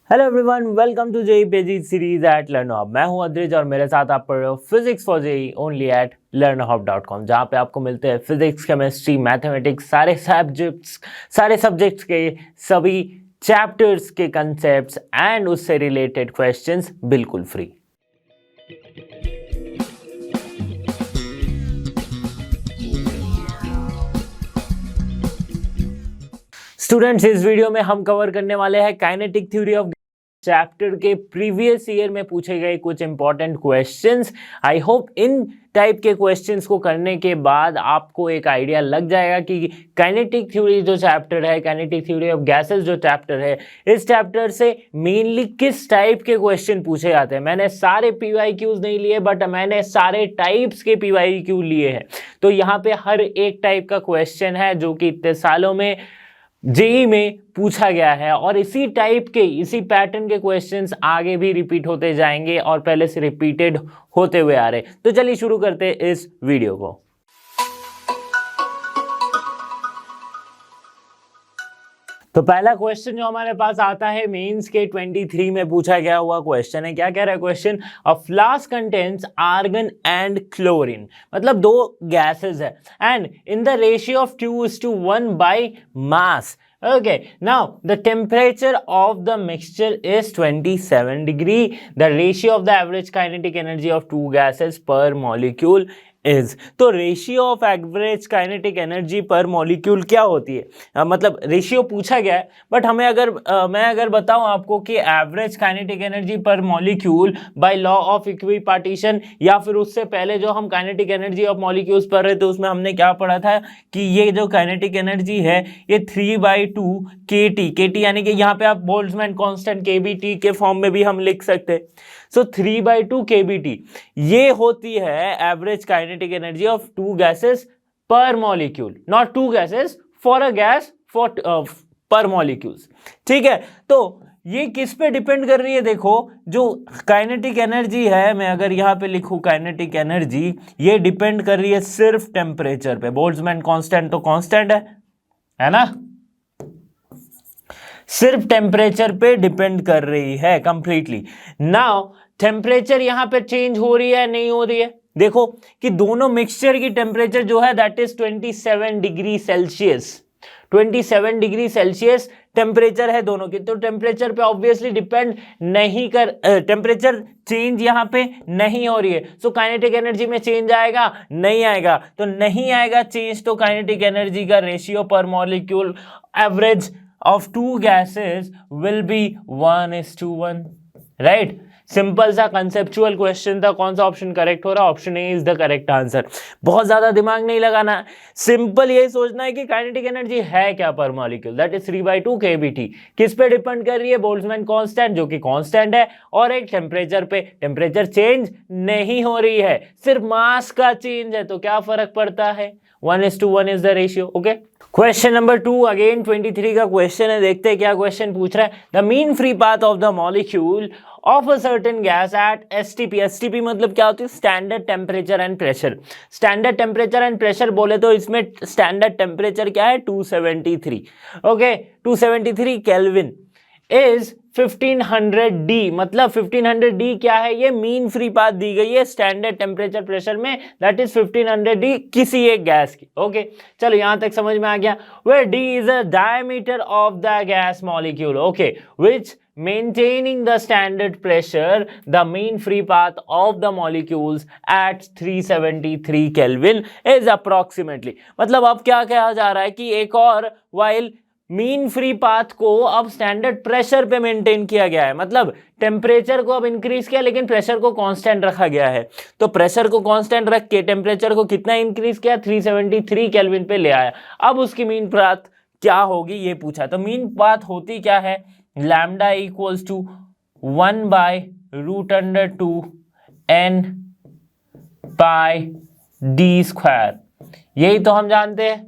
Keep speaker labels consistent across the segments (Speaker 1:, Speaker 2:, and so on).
Speaker 1: Hello everyone, welcome to JEE PG series at LearnHub. मैं हूं अद्रिज और मेरे साथ आप पढ़ रहे हो physics for JEE only at learnerhub.com, जहां पे आपको मिलते हैं फिजिक्स, केमिस्ट्री, मैथमेटिक्स, सारे सब्जेक्ट्स के सभी चैप्टर्स के कंसेप्ट्स एंड उससे रिलेटेड क्वेश्चंस बिल्कुल फ्री। स्टूडेंट्स, इस वीडियो में हम कवर करने वाले हैं काइनेटिक थ्योरी ऑफ चैप्टर के प्रीवियस ईयर में पूछे गए कुछ इंपॉर्टेंट क्वेश्चंस। आई होप इन टाइप के क्वेश्चंस को करने के बाद आपको एक आइडिया लग जाएगा कि काइनेटिक थ्योरी जो चैप्टर है, काइनेटिक थ्योरी ऑफ गैसेस जो चैप्टर है, इस चैप्टर से मेनली किस टाइप के क्वेश्चन पूछे जाते हैं। मैंने सारे पीवाईक्यूज नहीं लिए, बट मैंने सारे टाइप्स के पीवाईक्यू लिए हैं। तो यहाँ पे हर एक टाइप का क्वेश्चन है जो कि इतने सालों में जेई में पूछा गया है, और इसी टाइप के, इसी पैटर्न के क्वेश्चंस आगे भी रिपीट होते जाएंगे और पहले से रिपीटेड होते हुए आ रहे। तो चलिए शुरू करते हैं इस वीडियो को। तो पहला क्वेश्चन जो हमारे पास आता है मेंस के 23 में पूछा गया हुआ क्वेश्चन है। क्या कह रहा है question? A flask contains argon and chlorine, मतलब दो गैसेस है, and in the ratio of 2:1 by mass. Okay, now the temperature of the mixture is 27 degree. The ratio of the average kinetic energy of two gases per molecule is, तो ratio of average kinetic energy पर molecule क्या होती है? मतलब ratio पूछा गया है, but हमें मैं अगर बताऊं आपको कि एवरेज काइनेटिक एनर्जी पर molecule by law of equipartition, या फिर उससे पहले जो हम काइनेटिक एनर्जी ऑफ मॉलिक्यूल्स पढ़ रहे थे उसमें हमने क्या पढ़ा था कि ये जो काइनेटिक एनर्जी है ये 3/2 kT यानी कि यहाँ पे आप बोल्ट्जमैन कांस्टेंट kBT के फॉर्म में भी हम लिख सकते हैं। सो 3/2 kBT ये होती है average kinetic energy of two gases per molecule, not two gases, for a gas, for per molecules. ठीक है, तो ये किस पे डिपेंड कर रही है? देखो, जो काइनेटिक एनर्जी है, मैं अगर यहां पे लिखूं काइनेटिक एनर्जी, ये डिपेंड कर रही है सिर्फ टेम्परेचर पे। बोल्ट्जमैन कांस्टेंट तो कांस्टेंट है ना? सिर्फ टेम्परेचर पे डिपेंड कर रही है कंप्लीटली। नाउ टेम्परेचर यहां पे चेंज हो रही है, नहीं हो रही है? देखो कि दोनों मिक्सचर की टेम्परेचर जो है that is 27 degree Celsius. 27 degree Celsius temperature है दोनों की, तो टेम्परेचर पे ऑब्वियसली डिपेंड नहीं कर, टेम्परेचर चेंज यहां पे नहीं हो रही है। सो काइनेटिक एनर्जी में चेंज आएगा? नहीं आएगा। तो नहीं आएगा चेंज, तो काइनेटिक एनर्जी का रेशियो पर molecule average of two gases will be 1:1, right? Simple सा कंसेप्चुअल क्वेश्चन था। कौन सा ऑप्शन करेक्ट हो रहा है? Option A is the correct answer. बहुत ज्यादा दिमाग नहीं लगाना है, सिंपल यही सोचना है कि काइनेटिक एनर्जी है क्या पर मॉलिक्यूल, दैट इज 3/2 kBT। किस पे डिपेंड कर रही है? बोल्ट्जमैन कांस्टेंट, जो कि कांस्टेंट है, और एक टेम्परेचर पे। टेम्परेचर चेंज नहीं हो रही है, सिर्फ मास का चेंज है, तो क्या फर्क पड़ता है? 1:1 is the ratio. Okay, question number 2 again 23 का क्वेश्चन है। देखते हैं क्या क्वेश्चन पूछ रहा है। The mean free path of the molecule of a certain gas at STP. STP मतलब क्या होती है? Standard temperature and pressure. Standard temperature and pressure बोले तो इसमें स्टैंडर्ड टेम्परेचर क्या है? 273। Okay, 273 kelvin is 1500 D. मतलब 1500 डी क्या है? ये मीन फ्री पाथ दी गई है स्टैंडर्ड टेम्परेचर प्रेशर में, दैट इज 1500 डी किसी एक गैस की। ओके, चलो यहां तक समझ में आ गया। Where D is a diameter of the gas molecule, okay, which maintaining the standard pressure, the mean free path of the molecules at 373 Kelvin is approximately। मतलब अब क्या कहा जा रहा है कि एक और while मीन फ्री पाथ को अब स्टैंडर्ड प्रेशर पे मेंटेन किया गया है, मतलब टेम्परेचर को अब इंक्रीज किया लेकिन प्रेशर को कांस्टेंट रखा गया है। तो प्रेशर को कांस्टेंट रख के टेम्परेचर को कितना इंक्रीज किया? 373 केल्विन पे ले आया। अब उसकी मीन पाथ क्या होगी ये पूछा। तो मीन पाथ होती क्या है? Lambda equals to 1/√2 n pi D square. यही तो हम जानते हैं,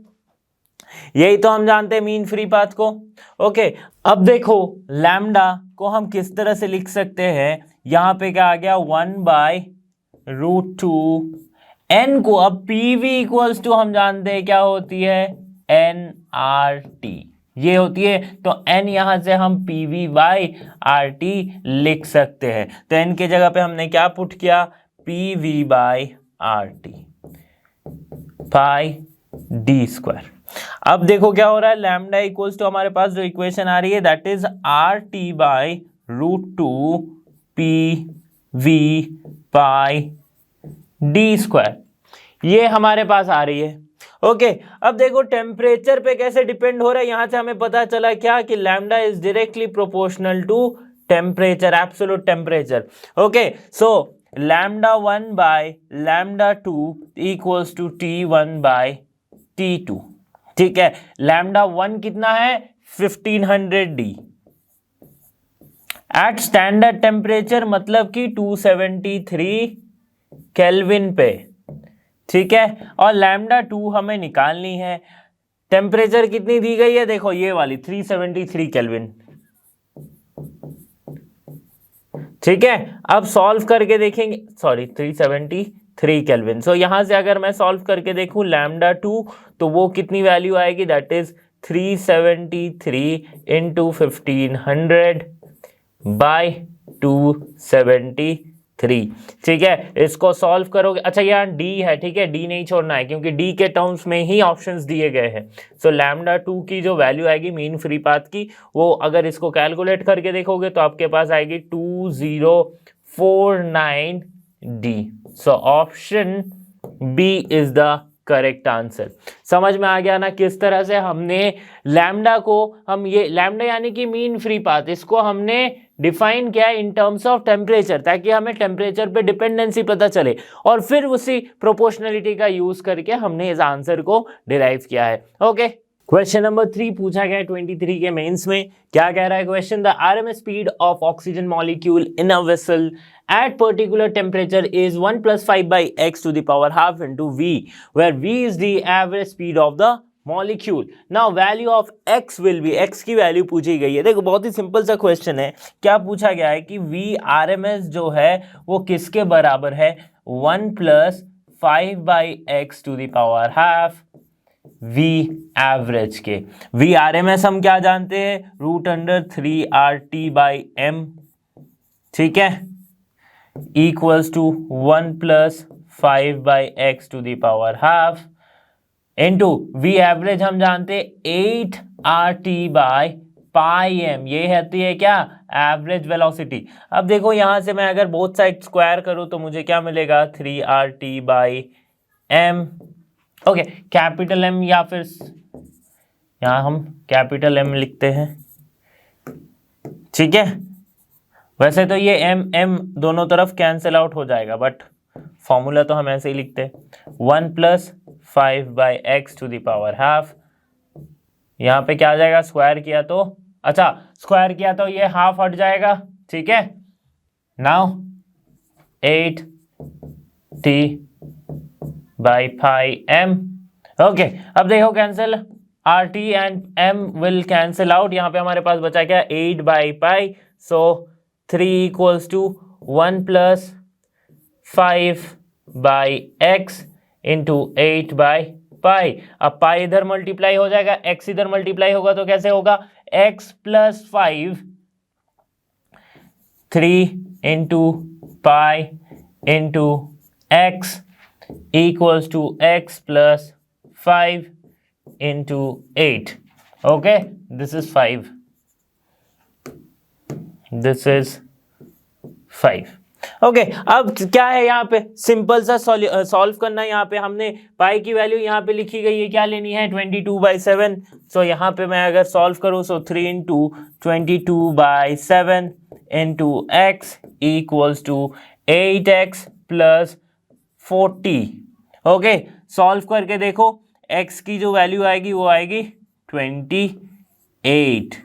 Speaker 1: यही तो हम जानते हैं मीन फ्री पाथ को। ओके, अब देखो लैम्डा को हम किस तरह से लिख सकते हैं। यहां पे क्या आ गया? 1/√2 n को अब पीवी इक्वल्स टू हम जानते हैं क्या होती है? nRT। ये होती है, तो n यहां से हम PV बाई RT लिख सकते हैं। तो n के जगह पे हमने क्या पुट किया, PV by RT pi D square. अब देखो क्या हो रहा है, लैम्डा इक्वल्स टू हमारे पास जो इक्वेशन आ रही है that is RT by √2 PV pi D square, ये हमारे पास आ रही है। ओके अब देखो टेम्परेचर पे कैसे डिपेंड हो रहा है, यहां से हमें पता चला क्या कि lambda is directly proportional to temperature, absolute temperature. Okay so lambda 1 by lambda 2 equals to T1 by T2। ठीक है, लैम्डा 1 कितना है 1500 D एट स्टैंडर्ड टेम्परेचर, मतलब कि 273 केल्विन पे। ठीक है, और लैम्डा 2 हमें निकालनी है, टेम्परेचर कितनी दी गई है, देखो ये वाली 373 केल्विन। ठीक है, अब सॉल्व करके देखेंगे, सॉरी 373 केल्विन। सो यहां से अगर मैं सॉल्व करके देखूं लैम्डा 2, तो वो कितनी वैल्यू आएगी, दैट इज 373 इंटू 1500 बाय 273। ठीक है, इसको सॉल्व करोगे, अच्छा यहाँ डी है, ठीक है, डी नहीं छोड़ना है क्योंकि डी के टर्म्स में ही ऑप्शंस दिए गए हैं। सो लैम्डा 2 की जो वैल्यू आएगी मीन फ्री पाथ की, वो अगर इसको कैलकुलेट करके देखोगे तो आपके पास आएगी 2049 D. So option B is the correct answer. समझ में आ गया ना किस तरह से हमने लैम्डा को, हम ये लैम्डा यानी कि मीन फ्री पाथ, इसको हमने डिफाइन किया है इन टर्म्स ऑफ टेम्परेचर, ताकि हमें टेम्परेचर पे डिपेंडेंसी पता चले, और फिर उसी प्रोपोर्शनलिटी का यूज करके हमने इस आंसर को डिराइव किया है। ओके, क्वेश्चन नंबर 3 पूछा गया है 23 के मेंस में। क्या कह रहा है question, the RMS speed of oxygen molecule in a vessel at particular temperature is 1 plus 5 by x to the power half into v, where v is the average speed of the molecule. Now value of x will be, x की value पूछी गई है। देखो बहुत ही simple सा question है, क्या पूछा गया है कि v RMS जो है वो किसके बराबर है, 1 plus 5 by x to the power half v average के। v RMS हम क्या जानते हैं, √3RT/m। ठीक है, equals to 1 plus 5 by x to the power half into v average हम जानते 8RT/m, ये होती है क्या, एवरेज वेलोसिटी। अब देखो यहां से मैं अगर बोथ साइड स्क्वायर करूं तो मुझे क्या मिलेगा, 3RT/m। ओके, कैपिटल M या फिर यहां हम कैपिटल M लिखते हैं। ठीक है, वैसे तो ये m दोनों तरफ कैंसिल आउट हो जाएगा, बट फॉर्मूला तो हम ऐसे ही लिखते हैं, 1 plus 5 by x to the power half। यहाँ पे क्या आ जाएगा, स्क्वायर किया तो, अच्छा स्क्वायर किया तो ये हाफ हट जाएगा। ठीक है, नाउ 8T/5m। ओके, अब देखो cancel, RT and m will cancel out, यहाँ पे हमारे पास बचा क्या, 8/π। सो 3 equals to 1 plus 5 by x into 8/π। अब पाई इधर मल्टीप्लाई हो जाएगा, x इधर मल्टीप्लाई होगा तो कैसे होगा, x plus 5 3 into pi into x equals to x plus 5 into 8। okay, this is 5, this is 5। Okay, अब क्या है यहाँ पे, सिंपल सा सॉल्व करना है। यहाँ पे हमने पाई की वैल्यू यहाँ पे लिखी गई है, क्या लेनी है, 22/7। सो यहाँ पे मैं अगर सॉल्व करूँ, सो 3 into 22/7 into x equals to 8x plus 40। Okay, solve करके देखो, x की जो वैल्यू आएगी वो आएगी 28।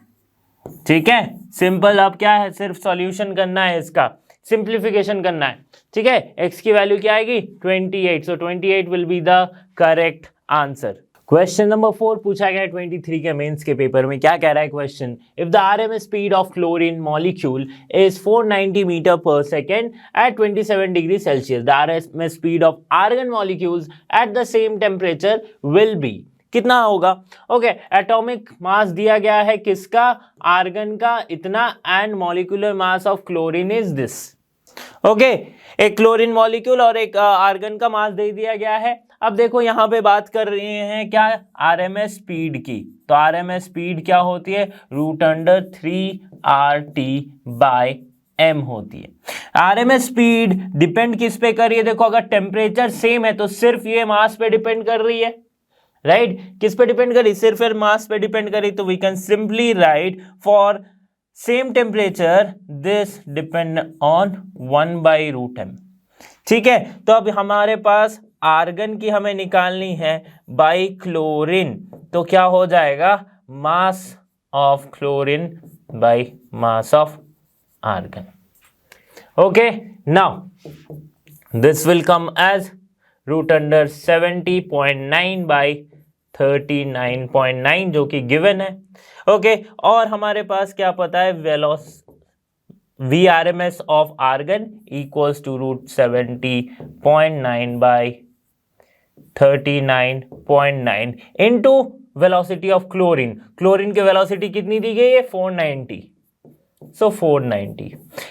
Speaker 1: ठीक है, सिंपल। अब क्या है, सिर्फ सॉल्यूशन करना है, इसका सिंप्लीफिकेशन करना है। ठीक है, x की वैल्यू क्या आएगी, 28। सो 28 will be the correct answer. Question number 4 पूछा गया है 23 के मेंस के पेपर में। क्या कह रहा है question, if the RMS speed of chlorine molecule is 490 metre per second at 27 degree Celsius, the RMS speed of argon molecules at the same temperature will be. कितना होगा? ओके, एटॉमिक मास दिया गया है किसका? आर्गन का इतना, and molecular mass of chlorine is this. Okay, एक chlorine molecule और एक आर्गन का मास दे दिया गया है। अब देखो यहाँ पे बात कर रहे हैं क्या? आरएमएस स्पीड की। तो आरएमएस स्पीड क्या होती है? √3RT/m होती है। आरएमएस स्पीड डिपेंड किस पे कर रही है? देखो, अगर टेम्परेचर सेम है तो सिर्फ ये मास पे डिपेंड कर रही है, राइट? किस पे डिपेंड कर रही? सिर्फ मास पे डिपेंड कर रही। तो we can simply write for same temperature this depend on 1/√m। ठीक है, तो अब हमारे पास आर्गन की हमें निकालनी है बाई क्लोरीन, तो क्या हो जाएगा? Mass of chlorine by mass of argon. Okay, now this will come as √70.9/39.9 जो कि गिवन है। ओके, और हमारे पास क्या पता है? VRMS of argon equals to √70.9/39.9 into velocity of chlorine. Chlorine की वेलोसिटी कितनी दी गई है? 490। सो 490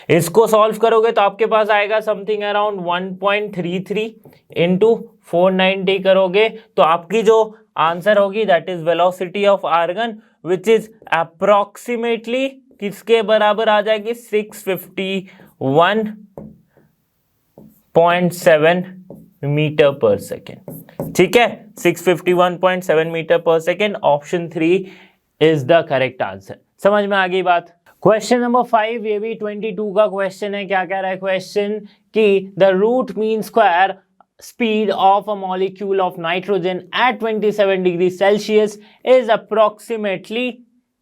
Speaker 1: इसको सॉल्व करोगे तो आपके पास आएगा समथिंग अराउंड 1.33 इंटू 490 करोगे तो आपकी जो आंसर होगी that is velocity of argon which is approximately किसके बराबर आ जाएगी? 651.7 मीटर पर सेकेंड। ठीक है, 651.7 metre per second. Option 3 is the correct answer. समझ में आ गई बात? क्वेश्चन नंबर 5, ये भी 22 का क्वेश्चन है। क्या कह रहा है क्वेश्चन? कि the root mean square speed of a molecule of nitrogen at 27 degree Celsius is approximately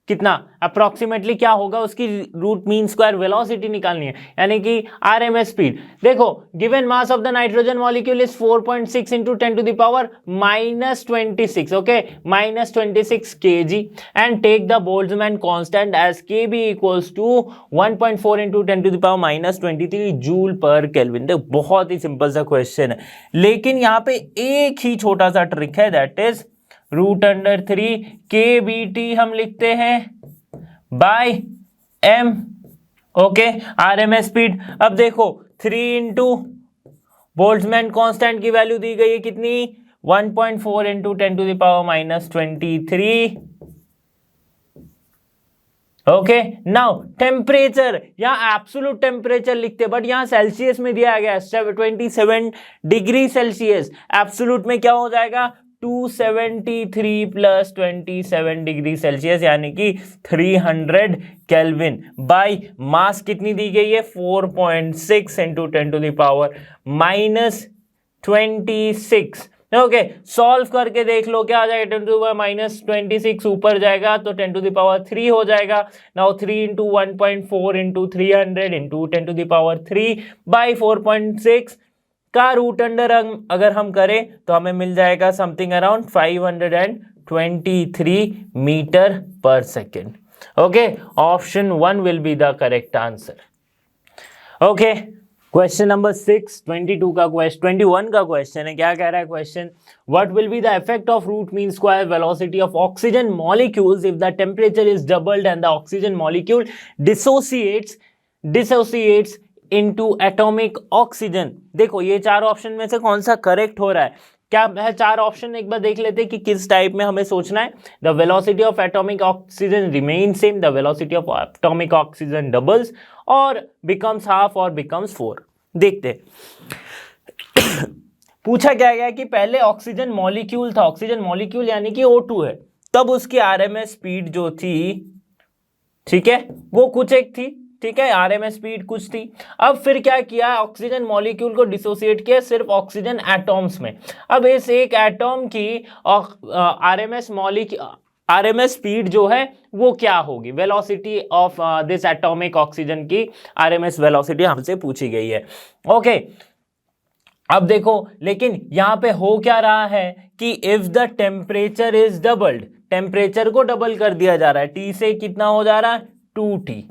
Speaker 1: कितना? अप्रोक्सीमेटली क्या होगा? उसकी रूट मीन स्क्वायर वेलोसिटी निकालनी है, यानी कि आरएमएस स्पीड। देखो, given mass of the nitrogen molecule is 4.6 into 10⁻⁻26, okay, -26 kg, and take the Boltzmann constant as kb equals to 1.4 into 10⁻23 joule per kelvin. देखो, बहुत ही सिंपल सा क्वेश्चन है, लेकिन यहाँ पे एक ही छोटा सा ट्रिक है, दैट इज √3 kBT हम लिखते हैं by m। Okay, RMS speed. अब देखो, 3 इंटू बोल्ट्जमैन कांस्टेंट की वैल्यू दी गई है कितनी? 1.4 इंटू 10⁻23। ओके, नाउ टेम्परेचर, यहाँ एब्सोल्यूट टेम्परेचर लिखते, बट यहाँ सेल्सियस में दिया गया 27 डिग्री सेल्सियस। एब्सोल्यूट में क्या हो जाएगा? 273 + 27 डिग्री सेल्सियस, यानी कि 300 केल्विन। बाय मास कितनी दी गई है? 4.6 इंटू 10⁻26। ओके, सॉल्व करके देख लो क्या आ जाएगा? 10⁻26 ऊपर जाएगा तो 10⁻3 हो जाएगा। Now 3 into 1.4 into 300 into 10⁻3 by 4.6 का रूट अंडर अगर हम करें तो हमें मिल जाएगा something around 523 metre per second. Okay, option 1 will be the correct answer. Okay, question number 6, 21 का क्वेश्चन है। क्या कह रहा है question? What will be the effect of root mean square velocity of oxygen molecules if the temperature is doubled and the oxygen molecule dissociates into atomic oxygen. देखो, ये 4 option में से कौन सा करेक्ट हो रहा है? क्या है 4 ऑप्शन? एक बार देख लेते हैं कि किस टाइप में हमें सोचना है। The velocity of atomic oxygen remain same, the velocity of atomic oxygen doubles, और बिकम्स हाफ, और बिकम्स 4। देखते पूछा क्या गया कि पहले ऑक्सीजन मॉलिक्यूल था, ऑक्सीजन मॉलिक्यूल यानी कि O2 है, तब उसकी आरएमएस स्पीड जो थी, ठीक है, वो कुछ एक थी, ठीक है, आरएमएस स्पीड कुछ थी। अब फिर क्या किया? ऑक्सीजन मॉलिक्यूल को डिसोसिएट किया सिर्फ ऑक्सीजन एटॉम्स में। अब इस एक एटॉम की आरएमएस स्पीड जो है वो क्या होगी? Velocity of this atomic oxygen की आरएमएस वेलोसिटी हमसे पूछी गई है। ओके, अब देखो, लेकिन यहां पे हो क्या रहा है कि if the temperature is doubled, temperature को डबल कर दिया जा रहा है, T से कितना हो जा रहा है? 2T।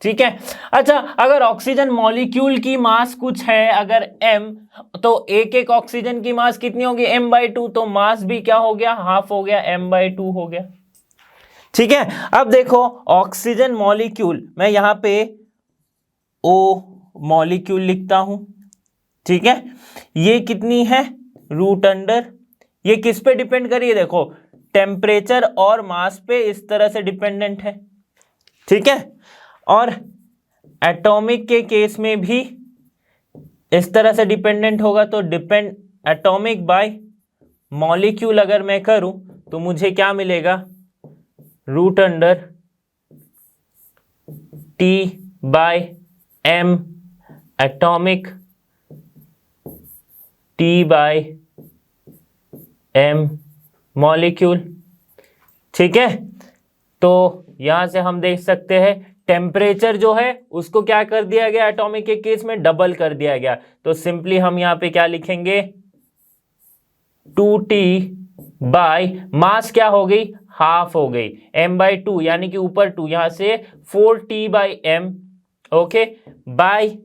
Speaker 1: ठीक है। अच्छा, अगर ऑक्सीजन मॉलिक्यूल की मास कुछ है अगर m, तो एक एक ऑक्सीजन की मास कितनी होगी m/2, तो मास भी क्या हो गया, हाफ हो गया, m/2 हो गया। ठीक है। अब देखो ऑक्सीजन मॉलिक्यूल, मैं यहां पे O मॉलिक्यूल लिखता हूं, ठीक है। ये कितनी है, रूट अंडर, ये किस पे डिपेंड करिए, देखो टेम्परेचर और मास पे इस तरह से डिपेंडेंट है, ठीक है। और एटॉमिक के केस में भी इस तरह से डिपेंडेंट होगा, तो डिपेंड एटॉमिक बाय मॉलिक्यूल अगर मैं करूं तो मुझे क्या मिलेगा, root under T/m atomic T/m molecule, ठीक है। तो यहां से हम देख सकते हैं टेम्परेचर जो है उसको क्या कर दिया गया, एटॉमिक के केस में डबल कर दिया गया, तो सिंपली हम यहां पे क्या लिखेंगे, 2T बाय मास क्या हो गई, हाफ हो गई, m/2 यानी कि ऊपर 2, यहां से 4T/m, ओके, बाय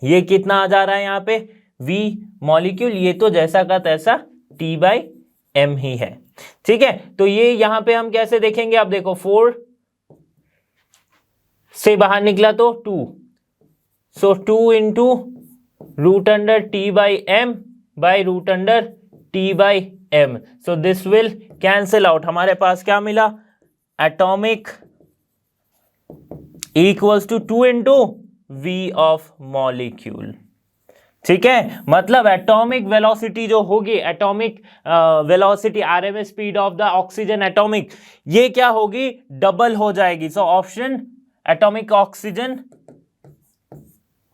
Speaker 1: ये कितना आ जा रहा है यहां पे V मॉलिक्यूल, ये तो जैसा का तैसा T/m ही है, ठीक है। तो ये यहां पे हम कैसे देखेंगे, आप देखो 4 से बाहर निकला तो 2, so 2 into root under T/m by root under T/m, so this will cancel out, हमारे पास क्या मिला, atomic equals to 2 into V of molecule, ठीक है। मतलब एटॉमिक वेलोसिटी जो होगी, atomic velocity RMS speed of the oxygen atomic, ये क्या होगी, डबल हो जाएगी। So option atomic oxygen,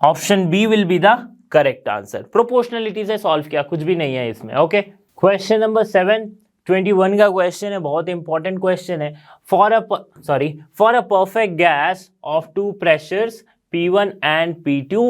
Speaker 1: option B will be the correct answer. Proportionality से सॉल्व किया, कुछ भी नहीं है इसमें, ओके। क्वेश्चन नंबर 7, 21 का क्वेश्चन है, बहुत इंपॉर्टेंट क्वेश्चन है। For a perfect gas of two pressures P1 and P2,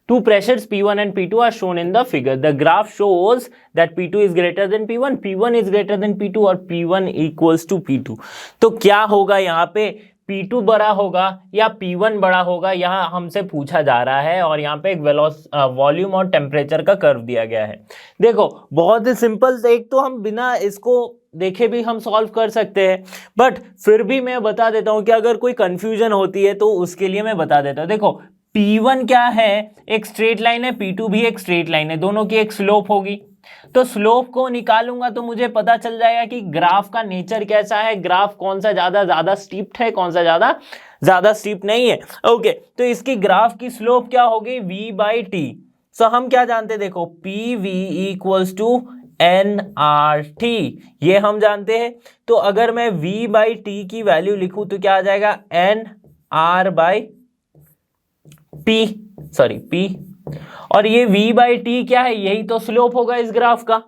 Speaker 1: two pressures P1 and P2 are shown in the figure. The graph shows that P2 is greater than P1, P1 is greater than P2 और P1 equals to P2। तो क्या होगा यहाँ पे, P2 बड़ा होगा या P1 बड़ा होगा, यहाँ हमसे पूछा जा रहा है। और यहाँ पे एक वॉल्यूम और टेम्परेचर का कर्व दिया गया है। देखो बहुत ही सिंपल, एक तो हम बिना इसको देखे भी हम सॉल्व कर सकते हैं, बट फिर भी मैं बता देता हूं कि अगर कोई कंफ्यूजन होती है तो उसके लिए मैं बता देता हूं। देखो P1 क्या है, एक स्ट्रेट लाइन है, P2 भी एक स्ट्रेट लाइन है, दोनों की एक स्लोप होगी। तो स्लोप को निकालूंगा तो मुझे पता चल जाएगा कि ग्राफ का नेचर कैसा है, ग्राफ कौन सा ज्यादा स्टीप्ड है, कौन सा ज्यादा स्टीप नहीं है, ओके। तो इसकी ग्राफ की स्लोप क्या होगी, V/T। सो हम क्या जानते हैं, देखो PV इक्वल्स टू nRT, ये हम जानते हैं। तो अगर मैं V/T की वैल्यू लिखूं तो क्या आ जाएगा, P, और ये V/T क्या है, यही तो स्लोप होगा इस ग्राफ का,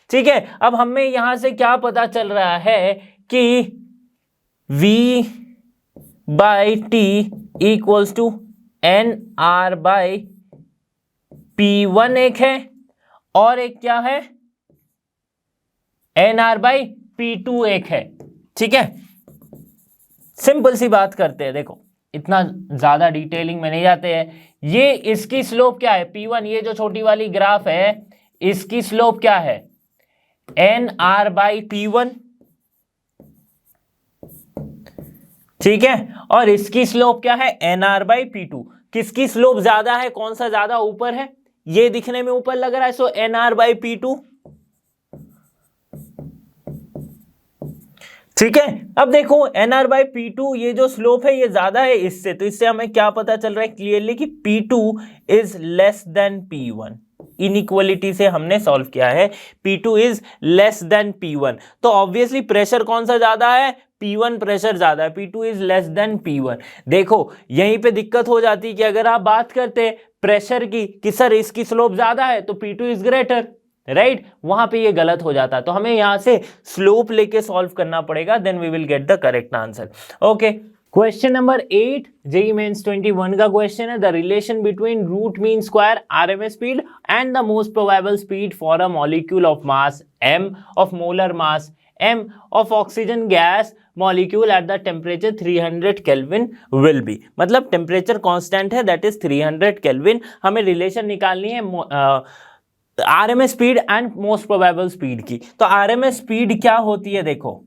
Speaker 1: ठीक है। अब हमें यहां से क्या पता चल रहा है कि V/T इक्वल्स टू nR/P1 एक है, और एक क्या है, nR/P2 एक है, ठीक है। सिंपल सी बात करते हैं, देखो इतना ज्यादा डिटेलिंग में नहीं जाते हैं। ये इसकी स्लोप क्या है, P1, ये जो छोटी वाली ग्राफ है इसकी स्लोप क्या है, nR/P1, ठीक है। और इसकी स्लोप क्या है, nR/P2। किसकी स्लोप ज्यादा है, कौन सा ज्यादा ऊपर है, ये दिखने में ऊपर लग रहा है, सो nR/P2, ठीक है। अब देखो nR/P2 ये जो स्लोप है ये ज्यादा है इससे, तो इससे हमें क्या पता चल रहा है क्लियरली कि P2 is less than P1। Inequality से हमने सॉल्व किया है, P2 is less than P1। तो ऑब्वियसली प्रेशर कौन सा ज्यादा है, P1 प्रेशर ज्यादा है, P2 is less than P1। देखो यहीं पे दिक्कत हो जाती है कि अगर आप बात करते प्रेशर की कि सर इसकी स्लोप ज्यादा है तो P2 इज ग्रेटर, राइट, वहां पे ये गलत हो जाता है। तो हमें यहां से स्लोप लेके सॉल्व करना पड़ेगा, then we will get the correct answer, okay. Question number 8 JEE mains 21 का क्वेश्चन है, the relation between root mean square RMS speed and the most probable speed for a molecule of mass m, of molar mass m of oxygen gas molecule at the temperature 300 Kelvin will be। मतलब temperature constant है, that is 300 kelvin. हमें relation निकालनी है RMS speed and most probable speed की। तो RMS speed क्या होती है, देखो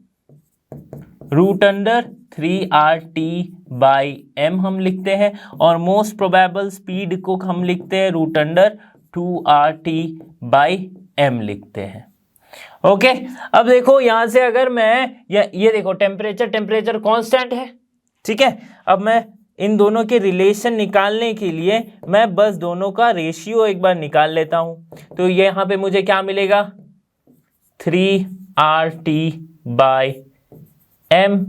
Speaker 1: √3RT/m हम लिखते हैं, और मोस्ट प्रोबेबल स्पीड को हम लिखते हैं √2RT/m लिखते हैं। ओके अब देखो यहां से अगर मैं ये देखो टेम्परेचर कांस्टेंट है, ठीक है। अब मैं इन दोनों के रिलेशन निकालने के लिए मैं बस दोनों का रेशियो एक बार निकाल लेता हूं। तो ये यहां पे मुझे क्या मिलेगा, 3RT/m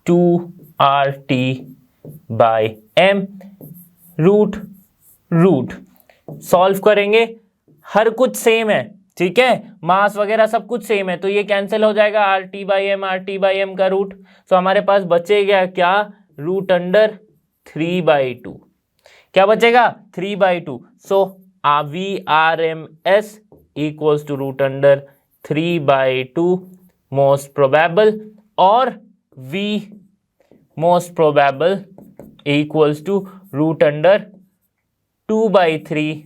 Speaker 1: 2RT/m रूट सॉल्व करेंगे, हर कुछ सेम है, ठीक है, मास वगैरह सब कुछ सेम है, तो ये कैंसिल हो जाएगा RT/m का रूट। तो हमारे पास बचेगा क्या, √3/2। क्या बचेगा, 3/2। So VRMS equals to √3/2 most probable, और V most probable equals to √2/3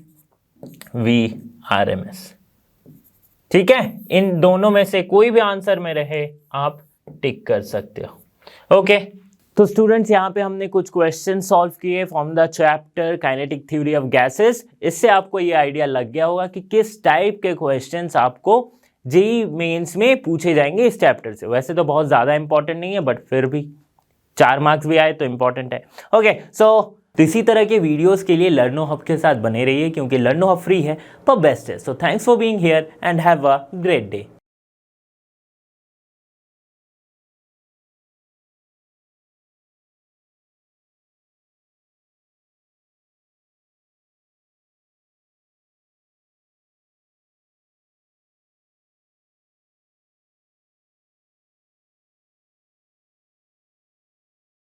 Speaker 1: VRMS। ठीक है, इन दोनों में से कोई भी आंसर में रहे आप टिक कर सकते हो। ओके तो स्टूडेंट्स यहाँ पे हमने कुछ क्वेश्चन सॉल्व किए from the chapter kinetic theory of gases. इससे आपको ये आइडिया लग गया होगा कि किस टाइप के क्वेश्चंस आपको जेईई मेंस में पूछे जाएंगे इस चैप्टर से। वैसे तो बहुत ज़्यादा इंपॉर्टेंट नहीं है, बट फिर भी 4 मार्क्स भी आए तो इंपॉर्टेंट है। ओके सो इसी तरह के वीडियोस के लिए लर्नो हब के साथ बने रहिए, क्योंकि लर्नो हब फ्री है पर बेस्ट है। So thanks for being here and have a great day.